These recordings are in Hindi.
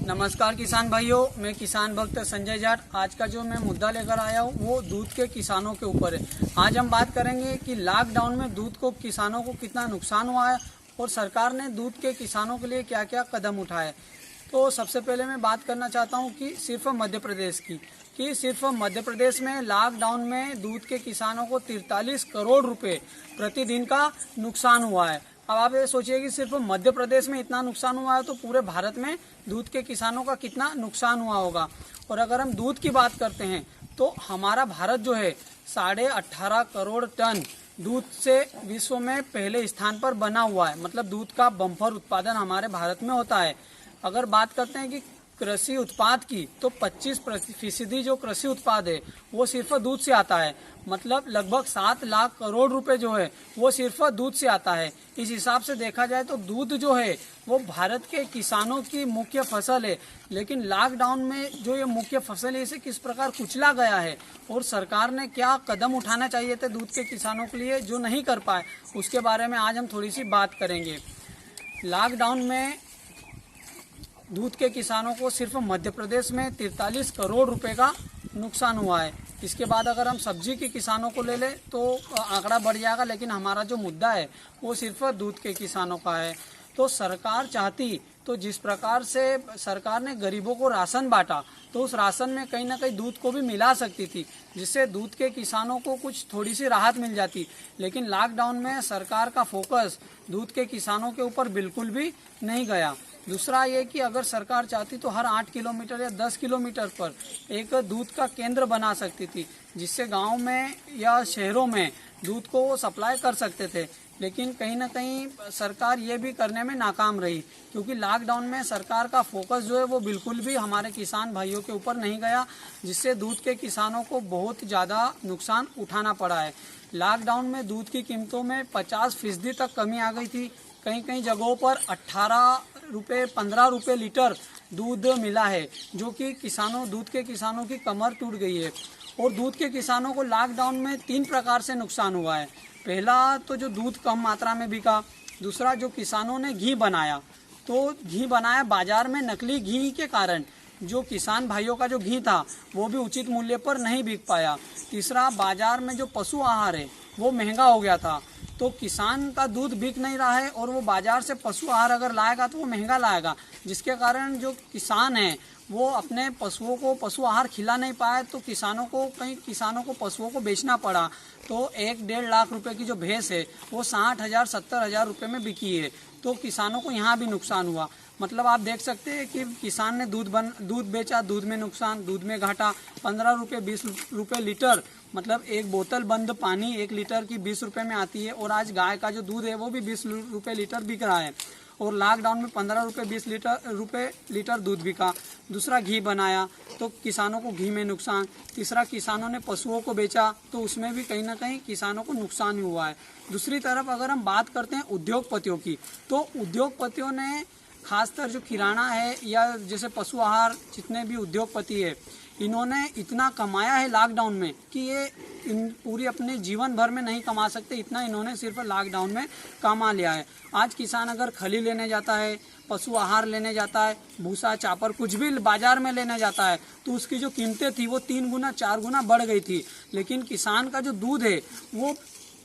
नमस्कार किसान भाइयों, मैं किसान भक्त संजय जाट। आज का जो मैं मुद्दा लेकर आया हूँ वो दूध के किसानों के ऊपर है। आज हम बात करेंगे कि लॉकडाउन में दूध को किसानों को कितना नुकसान हुआ है और सरकार ने दूध के किसानों के लिए क्या क्या कदम उठाए। तो सबसे पहले मैं बात करना चाहता हूँ कि सिर्फ मध्य प्रदेश की सिर्फ मध्य प्रदेश में लॉकडाउन में दूध के किसानों को 43 करोड़ रुपए प्रतिदिन का नुकसान हुआ है। अब आप ये सोचिए कि सिर्फ मध्य प्रदेश में इतना नुकसान हुआ है तो पूरे भारत में दूध के किसानों का कितना नुकसान हुआ होगा। और अगर हम दूध की बात करते हैं तो हमारा भारत जो है 18.5 करोड़ टन दूध से विश्व में पहले स्थान पर बना हुआ है। मतलब दूध का बम्पर उत्पादन हमारे भारत में होता है। अगर बात करते हैं कि कृषि उत्पाद की तो 25% जो कृषि उत्पाद है वो सिर्फ दूध से आता है। मतलब लगभग 7 लाख करोड़ रुपए जो है वो सिर्फ दूध से आता है। इस हिसाब से देखा जाए तो दूध जो है वो भारत के किसानों की मुख्य फसल है। लेकिन लॉकडाउन में जो ये मुख्य फसल है इसे किस प्रकार कुचला गया है और सरकार ने क्या कदम उठाना चाहिए थे दूध के किसानों के लिए जो नहीं कर पाए, उसके बारे में आज हम थोड़ी सी बात करेंगे। लॉकडाउन में दूध के किसानों को सिर्फ मध्य प्रदेश में 43 करोड़ रुपए का नुकसान हुआ है। इसके बाद अगर हम सब्जी के किसानों को ले लें तो आंकड़ा बढ़ जाएगा, लेकिन हमारा जो मुद्दा है वो सिर्फ दूध के किसानों का है। तो सरकार चाहती तो जिस प्रकार से सरकार ने गरीबों को राशन बांटा तो उस राशन में कहीं ना कहीं दूध को भी मिला सकती थी, जिससे दूध के किसानों को कुछ थोड़ी सी राहत मिल जाती। लेकिन लॉकडाउन में सरकार का फोकस दूध के किसानों के ऊपर बिल्कुल भी नहीं गया। दूसरा ये कि अगर सरकार चाहती तो हर 8 किलोमीटर या 10 किलोमीटर पर एक दूध का केंद्र बना सकती थी, जिससे गांव में या शहरों में दूध को वो सप्लाई कर सकते थे। लेकिन कहीं ना कहीं सरकार ये भी करने में नाकाम रही, क्योंकि लॉकडाउन में सरकार का फोकस जो है वो बिल्कुल भी हमारे किसान भाइयों के ऊपर नहीं गया, जिससे दूध के किसानों को बहुत ज़्यादा नुकसान उठाना पड़ा है। लॉकडाउन में दूध की कीमतों में 50% तक कमी आ गई थी। कहीं कहीं जगहों पर 15 रुपये लीटर दूध मिला है, जो कि दूध के किसानों की कमर टूट गई है। और दूध के किसानों को लॉकडाउन में 3 प्रकार से नुकसान हुआ है। पहला तो जो दूध कम मात्रा में बिका। दूसरा जो किसानों ने घी बनाया बाजार में नकली घी के कारण जो किसान भाइयों का जो घी था वो भी उचित मूल्य पर नहीं बिक पाया। तीसरा, बाजार में जो पशु आहार है वो महंगा हो गया था, तो किसान का दूध बिक नहीं रहा है और वो बाजार से पशु आहार अगर लाएगा तो वो महंगा लाएगा, जिसके कारण जो किसान है वो अपने पशुओं को पशु आहार खिला नहीं पाए, तो किसानों को पशुओं को बेचना पड़ा। तो 1-1.5 लाख रुपए की जो भैंस है वो 60,000 70,000 रुपये में बिकी है। तो किसानों को यहाँ भी नुकसान हुआ। मतलब आप देख सकते हैं कि किसान ने दूध बेचा, दूध में नुकसान, दूध में घाटा। 15 रुपये 20 रुपये लीटर, मतलब एक बोतल बंद पानी 1 लीटर की 20 रुपये में आती है, और आज गाय का जो दूध है वो भी 20 रुपये लीटर बिक रहा है। और लॉकडाउन में 15 रुपये 20 रुपये लीटर दूध बिका। दूसरा, घी बनाया तो किसानों को घी में नुकसान। तीसरा, किसानों ने पशुओं को बेचा तो उसमें भी कहीं ना कहीं किसानों को नुकसान ही हुआ है। दूसरी तरफ अगर हम बात करते हैं उद्योगपतियों की, तो उद्योगपतियों ने खासकर जो किराना है या जैसे पशु आहार, जितने भी उद्योगपति है इन्होंने इतना कमाया है लॉकडाउन में कि ये पूरी अपने जीवन भर में नहीं कमा सकते, इतना इन्होंने सिर्फ लॉकडाउन में कमा लिया है। आज किसान अगर खली लेने जाता है, पशु आहार लेने जाता है, भूसा चापर कुछ भी बाजार में लेने जाता है तो उसकी जो कीमतें थी वो 3 गुना 4 गुना बढ़ गई थी। लेकिन किसान का जो दूध है वो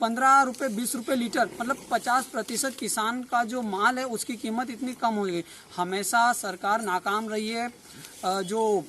15 रुपये 20 रुपये लीटर, मतलब 50% किसान का जो माल है उसकी कीमत इतनी कम हो गई। हमेशा सरकार नाकाम रही है। जो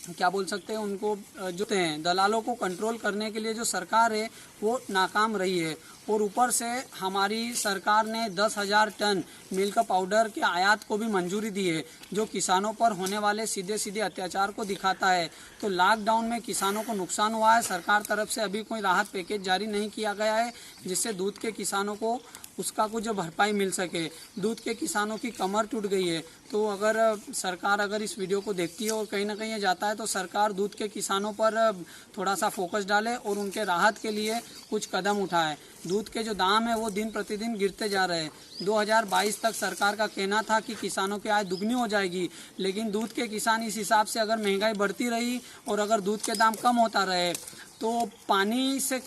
क्या बोल सकते हैं उनको, जो हैं दलालों को कंट्रोल करने के लिए जो सरकार है वो नाकाम रही है। और ऊपर से हमारी सरकार ने 10,000 टन मिल्क पाउडर के आयात को भी मंजूरी दी है, जो किसानों पर होने वाले सीधे सीधे अत्याचार को दिखाता है। तो लॉकडाउन में किसानों को नुकसान हुआ है। सरकार तरफ से अभी कोई राहत पैकेज जारी नहीं किया गया है जिससे दूध के किसानों को उसका कुछ भरपाई मिल सके। दूध के किसानों की कमर टूट गई है। तो अगर सरकार इस वीडियो को देखती है और कहीं ना कहीं ये जाता है तो सरकार दूध के किसानों पर थोड़ा सा फोकस डाले और उनके राहत के लिए कुछ कदम उठाए। दूध के जो दाम है वो दिन प्रतिदिन गिरते जा रहे हैं। 2022 तक सरकार का कहना था कि किसानों की आय दुगनी हो जाएगी, लेकिन दूध के किसान इस हिसाब से अगर महंगाई बढ़ती रही और अगर दूध के दाम कम होता रहे तो पानी से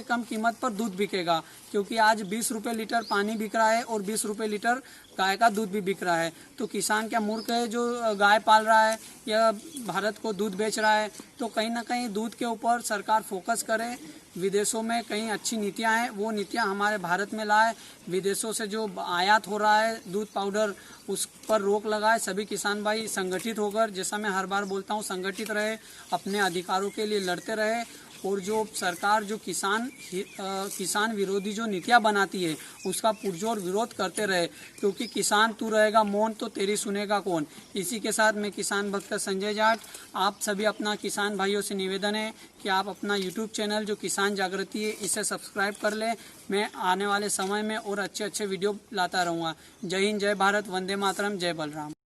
कम कीमत पर दूध बिकेगा, क्योंकि आज 20 रुपये लीटर पानी बिक रहा है और 20 रुपये लीटर गाय का दूध भी बिक रहा है। तो किसान क्या मूर्ख है जो गाय पाल रहा है या भारत को दूध बेच रहा है? तो कहीं ना कहीं दूध के ऊपर सरकार फोकस करे। विदेशों में कई अच्छी नीतियां हैं, वो नीतियां हमारे भारत में लाए। विदेशों से जो आयात हो रहा है दूध पाउडर, उस पर रोक लगाए। सभी किसान भाई संगठित होकर, जैसा मैं हर बार बोलता हूं, संगठित रहे, अपने अधिकारों के लिए लड़ते रहे। और जो सरकार जो किसान विरोधी जो नीतियां बनाती है उसका पुरजोर विरोध करते रहे, क्योंकि किसान तू रहेगा मौन तो तेरी सुनेगा कौन। इसी के साथ मैं किसान भक्त संजय जाट आप सभी अपना किसान भाइयों से निवेदन है कि आप अपना यूट्यूब चैनल जो किसान जागृति है इसे सब्सक्राइब कर लें। मैं आने वाले समय में और अच्छे अच्छे वीडियो लाता रहूँगा। जय हिंद, जय भारत, वंदे मातरम, जय बलराम।